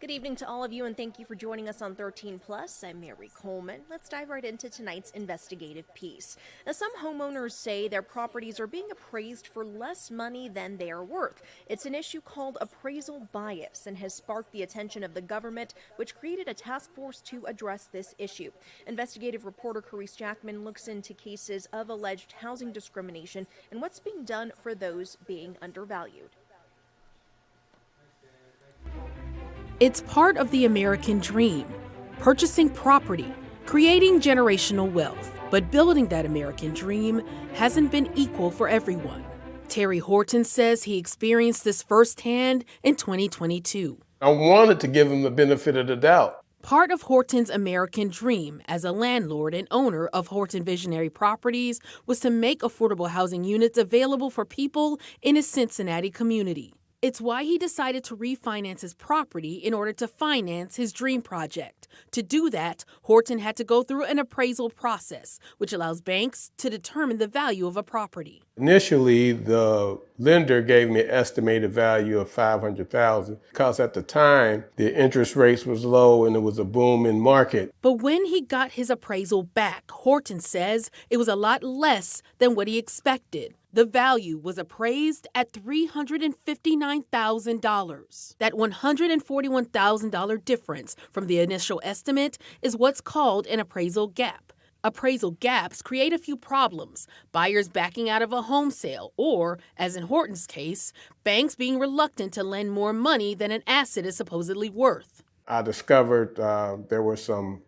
Good evening to all of you, and thank you for joining us on 13 Plus. I'm Mary Coleman. Let's dive right into tonight's investigative piece. Now, some homeowners say their properties are being appraised for less money than they are worth. It's an issue called appraisal bias and has sparked the attention of the government, which created a task force to address this issue. Investigative reporter Carice Jackman looks into cases of alleged housing discrimination and what's being done for those being undervalued. It's part of the American dream, purchasing property, creating generational wealth. But building that American dream hasn't been equal for everyone. Terry Horton says he experienced this firsthand in 2022. I wanted to give him the benefit of the doubt. Part of Horton's American dream as a landlord and owner of Horton Visionary Properties was to make affordable housing units available for people in his Cincinnati community. It's why he decided to refinance his property in order to finance his dream project. To do that, Horton had to go through an appraisal process, which allows banks to determine the value of a property. Initially, the lender gave me an estimated value of $500,000 because at the time, the interest rates was low and it was a booming market. But when he got his appraisal back, Horton says it was a lot less than what he expected. The value was appraised at $359,000. That $141,000 difference from the initial estimate is what's called an appraisal gap. Appraisal gaps create a few problems: buyers backing out of a home sale, or, as in Horton's case, banks being reluctant to lend more money than an asset is supposedly worth. I discovered there were some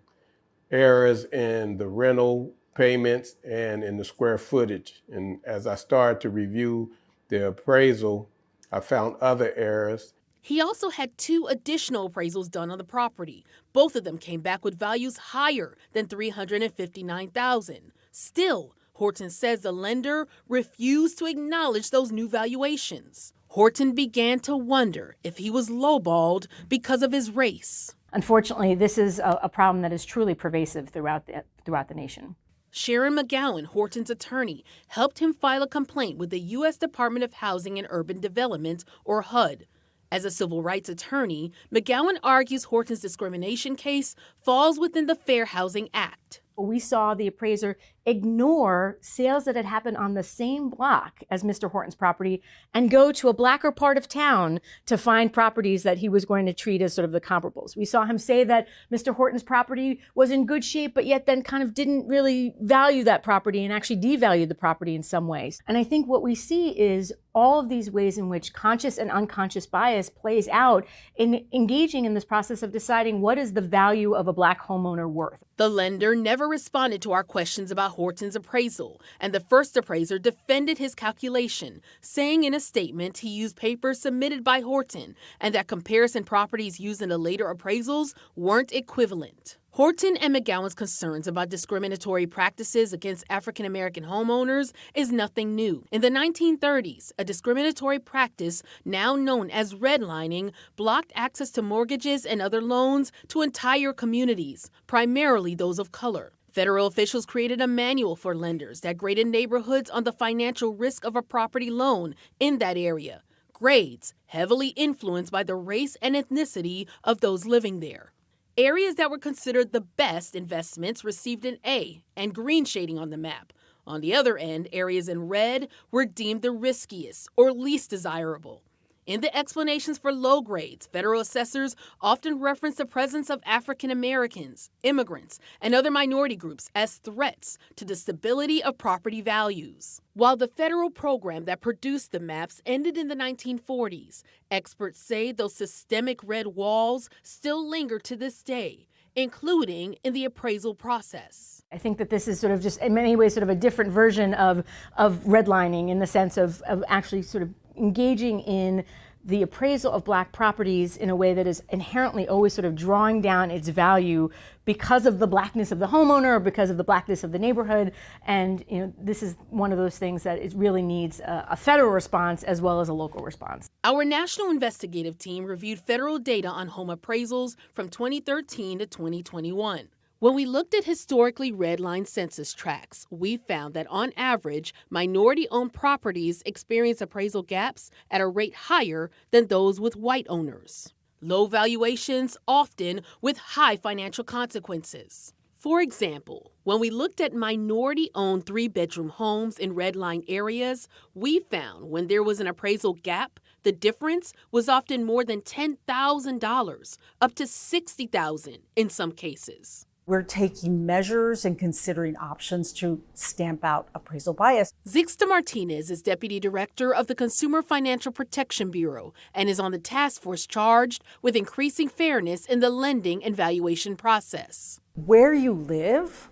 errors in the rental payments and in the square footage. And as I started to review the appraisal, I found other errors. He also had 2 additional appraisals done on the property. Both of them came back with values higher than $359,000. Still, Horton says the lender refused to acknowledge those new valuations. Horton began to wonder if he was lowballed because of his race. Unfortunately, this is a problem that is truly pervasive throughout the nation. Sharon McGowan, Horton's attorney, helped him file a complaint with the U.S. Department of Housing and Urban Development, or HUD. As a civil rights attorney, McGowan argues Horton's discrimination case falls within the Fair Housing Act. We saw the appraiser ignore sales that had happened on the same block as Mr. Horton's property and go to a blacker part of town to find properties that he was going to treat as sort of the comparables. We saw him say that Mr. Horton's property was in good shape, but yet then kind of didn't really value that property and actually devalued the property in some ways. And I think what we see is all of these ways in which conscious and unconscious bias plays out in engaging in this process of deciding what is the value of a black homeowner worth. The lender never responded to our questions about Horton's appraisal, and the first appraiser defended his calculation, saying in a statement he used papers submitted by Horton and that comparison properties used in the later appraisals weren't equivalent. Horton and McGowan's concerns about discriminatory practices against African American homeowners is nothing new. In the 1930s, a discriminatory practice, now known as redlining, blocked access to mortgages and other loans to entire communities, primarily those of color. Federal officials created a manual for lenders that graded neighborhoods on the financial risk of a property loan in that area. Grades heavily influenced by the race and ethnicity of those living there. Areas that were considered the best investments received an A and green shading on the map. On the other end, areas in red were deemed the riskiest or least desirable. In the explanations for low grades, federal assessors often reference the presence of African Americans, immigrants, and other minority groups as threats to the stability of property values. While the federal program that produced the maps ended in the 1940s, experts say those systemic red walls still linger to this day, including in the appraisal process. I think that this is sort of just in many ways sort of a different version of redlining, in the sense of actually sort of engaging in the appraisal of black properties in a way that is inherently always sort of drawing down its value because of the blackness of the homeowner or because of the blackness of the neighborhood. And this is one of those things that it really needs a federal response as well as a local response. Our national investigative team reviewed federal data on home appraisals from 2013 to 2021. When we looked at historically redlined census tracts, we found that on average, minority-owned properties experience appraisal gaps at a rate higher than those with white owners. Low valuations, often with high financial consequences. For example, when we looked at minority-owned 3-bedroom homes in red-line areas, we found when there was an appraisal gap, the difference was often more than $10,000, up to $60,000 in some cases. We're taking measures and considering options to stamp out appraisal bias. Zixta Martinez is Deputy Director of the Consumer Financial Protection Bureau and is on the task force charged with increasing fairness in the lending and valuation process. Where you live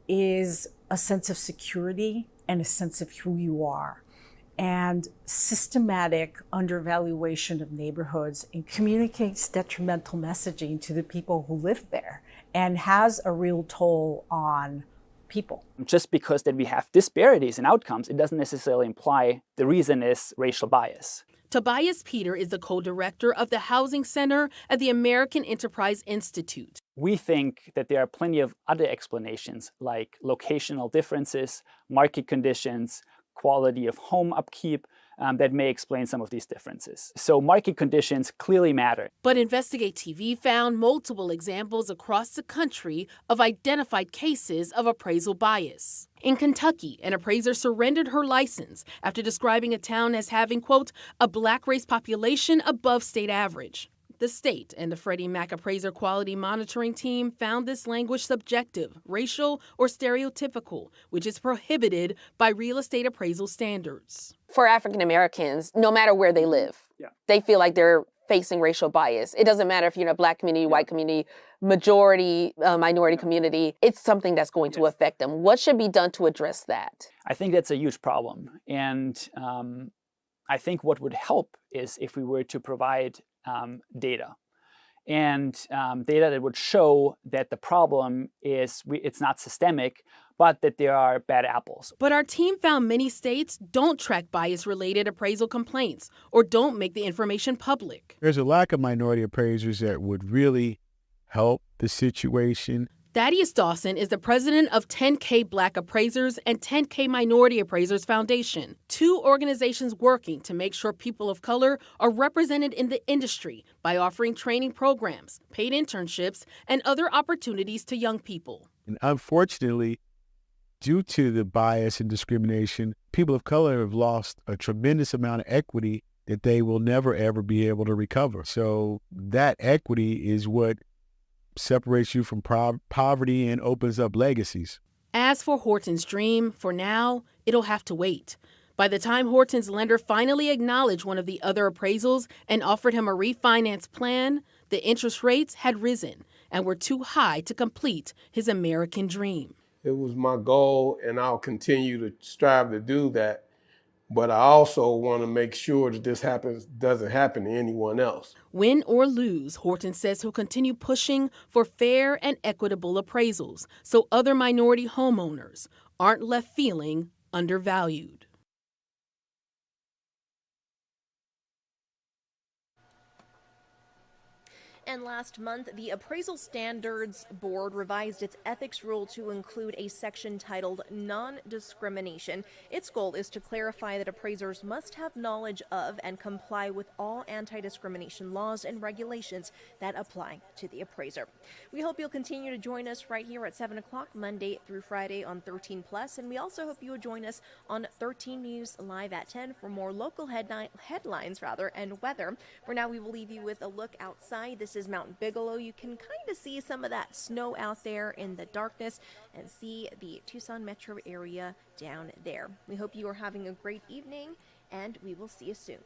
is a sense of security and a sense of who you are. And systematic undervaluation of neighborhoods and communicates detrimental messaging to the people who live there and has a real toll on people. Just because that we have disparities in outcomes, it doesn't necessarily imply the reason is racial bias. Tobias Peter is the co-director of the Housing Center at the American Enterprise Institute. We think that there are plenty of other explanations like locational differences, market conditions, quality of home upkeep that may explain some of these differences. So market conditions clearly matter. But Investigate TV found multiple examples across the country of identified cases of appraisal bias. In Kentucky, an appraiser surrendered her license after describing a town as having, quote, a black race population above state average. The state and the Freddie Mac appraiser quality monitoring team found this language subjective, racial, or stereotypical, which is prohibited by real estate appraisal standards. For African Americans, no matter where they live, they feel like they're facing racial bias. It doesn't matter if you're in a black community, white community, majority, minority community. It's something that's going to affect them. What should be done to address that? I think that's a huge problem. And I think what would help is if we were to provide data and data that would show that the problem is it's not systemic, but that there are bad apples. But our team found many states don't track bias-related appraisal complaints or don't make the information public. There's a lack of minority appraisers that would really help the situation. Thaddeus Dawson is the president of 10K Black Appraisers and 10K Minority Appraisers Foundation, 2 organizations working to make sure people of color are represented in the industry by offering training programs, paid internships, and other opportunities to young people. And unfortunately, due to the bias and discrimination, people of color have lost a tremendous amount of equity that they will never, ever be able to recover. So that equity is what separates you from poverty and opens up legacies. As for Horton's dream, for now, it'll have to wait. By the time Horton's lender finally acknowledged one of the other appraisals and offered him a refinance plan, the interest rates had risen and were too high to complete his American dream. It was my goal, and I'll continue to strive to do that. But I also want to make sure that this doesn't happen to anyone else. Win or lose, Horton says he'll continue pushing for fair and equitable appraisals so other minority homeowners aren't left feeling undervalued. And last month, the Appraisal Standards Board revised its ethics rule to include a section titled Non-Discrimination. Its goal is to clarify that appraisers must have knowledge of and comply with all anti-discrimination laws and regulations that apply to the appraiser. We hope you'll continue to join us right here at 7 o'clock, Monday through Friday on 13 Plus, and we also hope you will join us on 13 News Live at 10 for more local headlines and weather. For now, we will leave you with a look outside. This is Mount Bigelow. You can kind of see some of that snow out there in the darkness and see the Tucson metro area down there. We hope you are having a great evening, and we will see you soon.